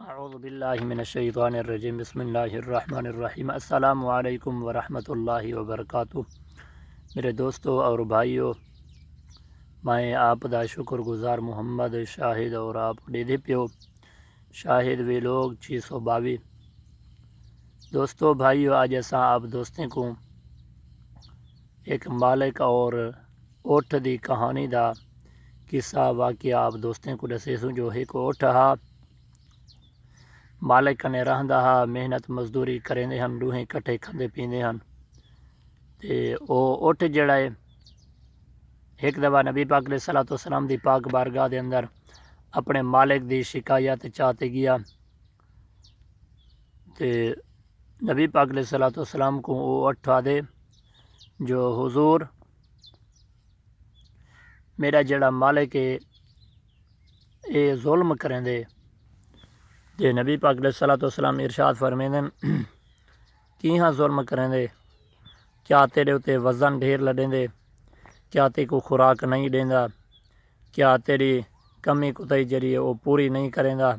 اعوذ باللہ من الشیطان الرجیم بسم اللہ الرحمن الرحیم السلام علیکم ورحمۃ اللہ وبرکاتہ۔ میرے دوستو اور بھائیو، میں آپ دا شکر گزار محمد شاہد اور آپ ڈیدھی پیو شاہد وی لوگ 622۔ دوستو بھائیو، آج ایسا آپ دوستیں کو ایک مالک اور اٹھ دی کہانی دا قصہ واقعہ آپ دوستیں کو دسے سوں۔ جو ایک اٹھ ہا مالک کنے رہندا ہا، محنت مزدوری کریندے ہن، دوہیں کٹھے کھندے پیندے ہن تے او اٹھ جڑا ہے ایک دفعہ نبی پاک علیہ الصلوۃ والسلام دی پاک بارگاہ دے اندر اپنے مالک دی شکایت چاہتے گیا تے نبی پاک علیہ الصلوۃ والسلام کو او اٹھ آدے جو حضور میرا جڑا مالک ہے اے ظلم کریندے تے نبی پاک علیہ الصلوۃ والسلام ارشاد فرمیندن کیہاں ظلم کریندے، کیا تیرے اتے وزن ڈھیر لڈیندے، کیا تے کو خوراک نہیں دیندا، کیا تیری کمی کوتاہی جڑی ہے وہ پوری نہیں کریندا،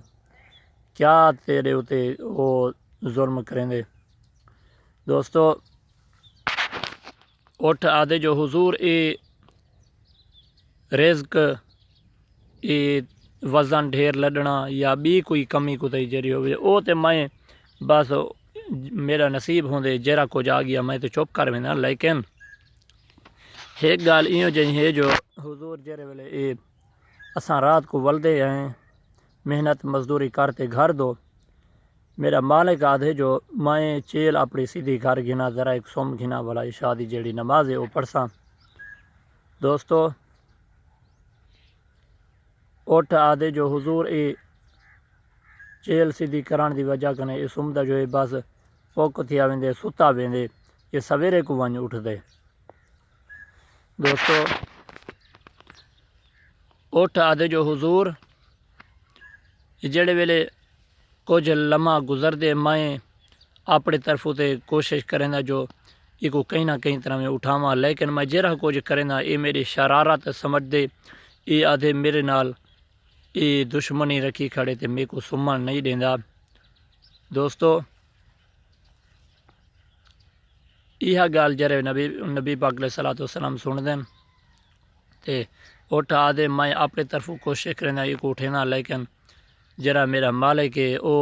کیا تیرے اتے وہ ظلم کریندے۔ دوستو اٹھ آدھے جو حضور اے رزق اے وزن ڈھیر لڈنا یا بھی کوئی کمی کوتاہی جڑی ہوئے او تے میں بس میرا نصیب ہوندے جرا کچھ آ گیا میں تو چپ کر وینا، لیکن ایک گال ایوں جہی ہے جو حضور جرے ویلے اے اساں رات کو ولدے ہیں محنت مزدوری کرتے گھر دو، میرا مالک آدھے جو میں چیل اپنی سیدھی گھر گھنا ذرا ایک سم گھنا والا عشاء دی جڑی نماز ہے وہ پڑھساں۔ دوستو اٹھ آدھے جو حضور اے چیل سیدھی کران دی وجہ کنے اس سمدہ جو ہے بس پوک تھیا ویندے ستا ویندے یہ سویرے کو ونج اٹھ دے۔ دوستو اٹھ آدھے جو حضور جڑے ویلے کچھ لمحہ گزر دے میں اپنی طرف تے کوشش کرنا جو یہ کو کہیں نہ کہیں طرح میں اٹھاواں، لیکن میں جرا کچھ کرنا یہ میری شرارت سمجھ دے، یہ آدھے میرے نال یہ دشمنی رکھی کھڑے تے میرے کو سمن نہیں دیندا۔ دوستو یہ گال جرے نبی پاک علیہ الصلوۃ والسلام سن دین تے اٹھ آدھے میں اپنی طرف کوشش کرنا یہ کو اٹھینا، لیکن جرا میرا مالک ہے او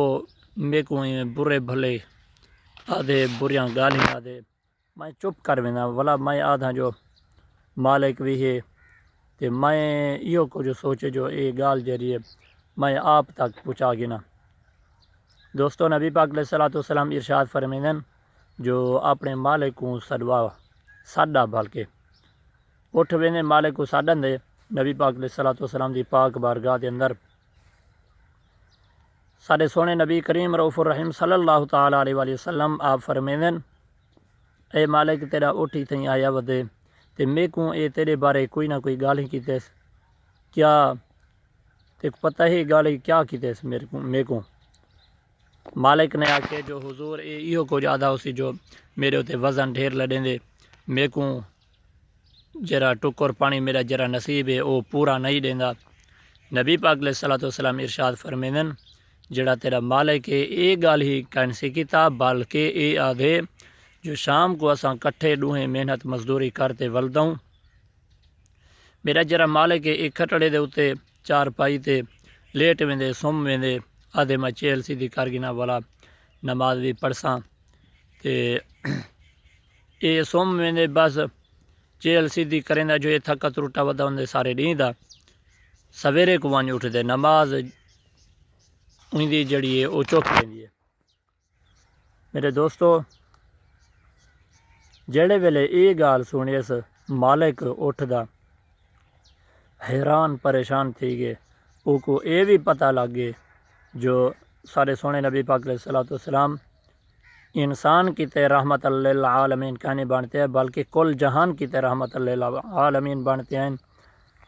میرے کو برے بھلے آدھے بریاں گالیاں آدھے میں چپ کر وینا، والا میں آدھا جو مالک بھی ہے تے میں یہ کو جو سوچے جو اے گال جری ہے میں آپ تک پہنچا گنا۔ دوستو نبی پاک علیہ الصلوۃ والسلام ارشاد فرمیندن جو اپنے مالک کو ساڈا بلکہ اٹھ ویندے مالک کو ساڈن دے نبی پاک علیہ الصلوۃ والسلام دی پاک بارگاہ دے اندر سارے سونے نبی کریم رؤوف الرحیم صلی اللہ تعالیٰ علیہ وآلہ وسلم آپ فرمیندن اے مالک تیرا اٹھی تھیں آیا ودے تے میں کو اے تیرے بارے کوئی نہ کوئی گالی کیتیس، کیا تے پتہ ہی گالی کیا کیتیس میں کو؟ مالک نے آکھے جو حضور اے ایو کو زیادہ اسی جو میرے ہوتے وزن ڈھیر لڈیں دے، میں کو جرا ٹکر پانی میرا جرا نصیب ہے او پورا نہیں دیندا۔ نبی پاک علیہ الصلوۃ والسلام ارشاد فرمیندن جڑا تیرا مالک ہے اے گال ہی کہنسی کیتا، بلکہ اے آدھے جو شام کو اساں کٹھے دوہیں محنت مزدوری کرتے ولدوں، میرا جرا مالک ہے ایک کھٹڑے دے اتے چار پائی تے لیٹ ویندے سم ویندے آدھے میں چیل سیدھی کر گنا والا نماز بھی پڑھساں تے اے سم ویندے بس چیل سیدھی کریندا جو یہ تھکا تروٹا ودا ہوندے سارے ڈیندا سویرے کو ونج اٹھ دے نماز اندی جڑی ہے وہ چوک لیندی ہے۔ میرے دوستو جڑے ویلے اے گال سنی اس مالک اٹھ دا حیران پریشان تھی گئے، او کو اے بھی پتہ لگ گئے جو سارے سونے نبی پاک علیہ الصلوۃ والسلام انسان کی تے رحمت للعالمین کہنے بنتے ہیں، بلکہ کل جہان کی تے رحمت للعالمین بنتے ہیں،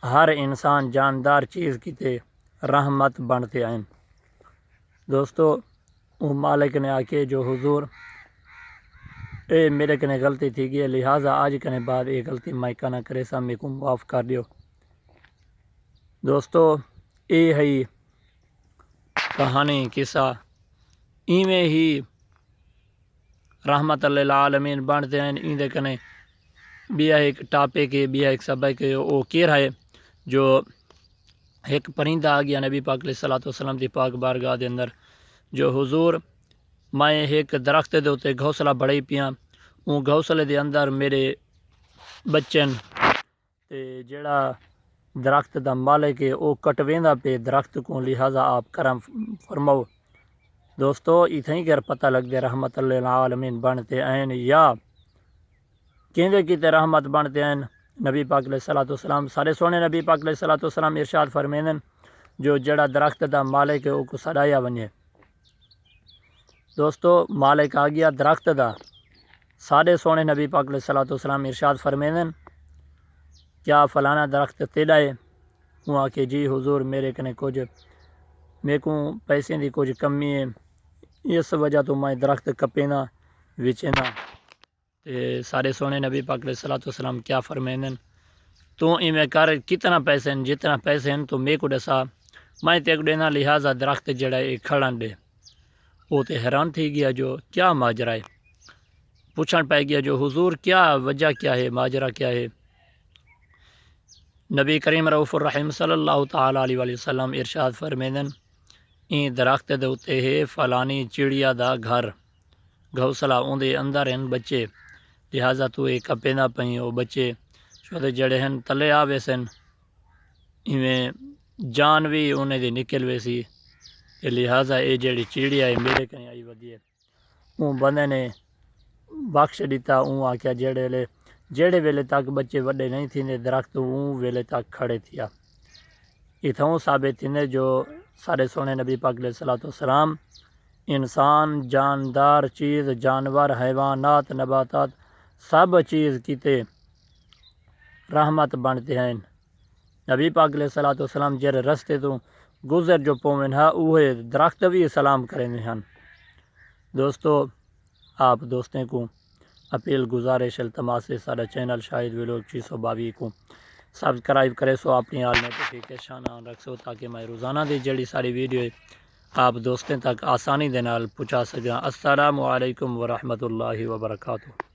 ہر انسان جاندار چیز کی تے رحمت بنتے ہیں۔ دوستو وہ مالک نے آکے جو حضور اے میرے کنے غلطی تھی گئی لہٰذا آج کنے بعد اے غلطی میں نہ کرے سا میں کو معاف کر دیو۔ دوستو اے ہی کہانی قصہ ایویں ہی رحمت للعالمین بنتے ہیں. ایندے کنے بیا ایک ٹاپک ہے، بیا ایک سبق ہے، وہ کیر ہے جو ایک پرندہ آ گیا نبی پاک علیہ الصلوۃ والسلام دی پاک بارگاہ دے اندر، جو حضور میں ایک درخت دے اوتے گھونسلہ بڑھائی پیاں، اون گھونسلے دے اندر میرے بچن تے جڑا درخت دا مالک ہے او کٹویندا پہ درخت کو، لہٰذا آپ کرم فرماؤ. دوستو اتھیں کر پتہ لگ دے رحمت للعالمین بنتے ہیں یا کیندے کیتے رحمت بنتے ہیں. نبی پاک علیہ الصلوۃ والسلام سارے سونے نبی پاک علیہ الصلوۃ والسلام ارشاد فرمیندن جو جڑا درخت دا مالک ہے او کو سڑایا ونجے. دوستو مالک آ گیا درخت دا، سارے سونے نبی پاک علیہ الصلوۃ والسلام ارشاد فرمیندن کیا فلانا درخت تیرا ہے؟ وہ آ کے جی حضور میرے کنے کچھ میرے کو پیسے دی کچھ کمی ہے، اس وجہ تو میں درخت کپینا وچینا. سارے سونے نبی پاک علیہ الصلوۃ والسلام کیا فرمیندن تو ایویں کر، کتنا پیسے ہیں، جتنا پیسے ہیں تو میرے کو دسا، میں تے کو دینا، لہٰذا درخت جڑا ہے کھڑن دے. وہ تے حیران تھی گیا جو کیا ماجرا ہے، پوچھن پہ گیا جو حضور کیا وجہ کیا ہے، ماجرا کیا ہے. نبی کریم رؤوف الرحیم صلی اللہ تعالیٰ علیہ وسلم ارشاد فرمیندن این درخت دے اتے ہے فلانی چڑیا دا گھر گھونسلہ، اون دے اندر ہیں بچے، لہٰذا تو ایک کپیندا پئی او بچے شو جڑے ہیں تلے آوے سن، ایویں جان بھی انہیں دی نکل وے سی، لہٰذا اے جڑی چڑیا ہے میرے کنے آئی ودی ہے. اون بندے نے بخش دیتا، اون آکھیا جڑے ویلے تک بچے وڈے نہیں تھیندے درخت اون ویلے تک کھڑے تھیا. اتھوں ثابت تھیندے جو سارے سونے نبی پاک علیہ الصلوۃ والسلام انسان، جاندار چیز، جانور، حیوانات، نباتات سب چیز کیتے رحمت بنتے ہیں. نبی پاک علیہ الصلوۃ والسلام جڑے رستے تو گزر جو پوین ہا اوہے درخت بھی سلام کریں ہن. دوستو آپ دوستیں کو اپیل گزارش التماس ہے سارا چینل شاہد ویلوگ 622 کو سبسکرائب کرے سو، اپنی آل نوٹیفیکیشن آن رکھ سو تاکہ میں روزانہ دی جڑی ساری ویڈیو آپ دوستیں تک آسانی دے نال پہنچا سکاں. السلام علیکم ورحمۃ اللہ وبرکاتہ.